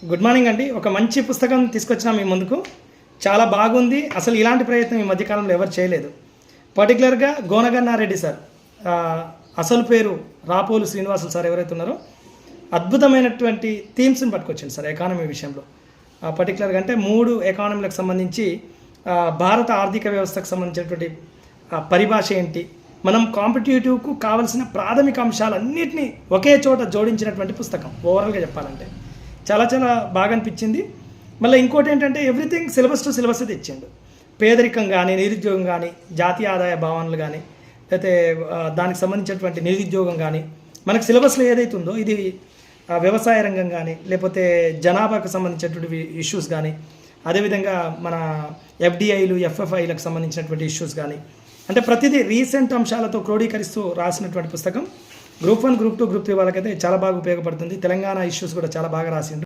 Good morning అండి. ఒక మంచి పుస్తకం తీసుకొచ్చినా మీ ముందుకు. చాలా బాగుంది. అసలు ఇలాంటి ప్రయత్నం ఈ మధ్యకాలంలో ఎవరు చేయలేదు. పర్టికులర్గా గోనగన్నారెడ్డి సార్, అసలు పేరు రాపోలు శ్రీనివాసులు సార్ ఎవరైతే ఉన్నారో అద్భుతమైనటువంటి థీమ్స్ని పట్టుకొచ్చింది సార్ ఎకానమీ విషయంలో. పర్టికులర్గా అంటే 3 ఎకానమీలకు సంబంధించి భారత ఆర్థిక వ్యవస్థకు సంబంధించినటువంటి పరిభాష ఏంటి, మనం కాంపిటేటివ్కు కావాల్సిన ప్రాథమిక అంశాలన్నింటినీ ఒకే చోట జోడించినటువంటి పుస్తకం. ఓవరాల్గా చెప్పాలంటే చాలా చాలా బాగా అనిపించింది. మళ్ళీ ఇంకోటి ఏంటంటే ఎవ్రీథింగ్ సిలబస్ టు సిలబస్ తెచ్చిండు. పేదరికం కానీ, నిరుద్యోగం కానీ, జాతీయ ఆదాయ భావనలు కానీ, లేకపోతే దానికి సంబంధించినటువంటి నిరుద్యోగం కానీ, మనకు సిలబస్లో ఏదైతే ఉందో ఇది వ్యవసాయ రంగం కానీ, లేకపోతే జనాభాకు సంబంధించినటువంటి ఇష్యూస్ కానీ, అదేవిధంగా మన ఎఫ్డిఐలు ఎఫ్ఎఫ్ఐలకు సంబంధించినటువంటి ఇష్యూస్ కానీ, అంటే ప్రతిదీ రీసెంట్ అంశాలతో క్రోడీకరిస్తూ రాసినటువంటి పుస్తకం. గ్రూప్ 1, గ్రూప్ 2, గ్రూప్ 3 వాళ్ళకైతే చాలా బాగా ఉపయోగపడుతుంది. తెలంగాణ ఇష్యూస్ కూడా చాలా బాగా రాసిండు.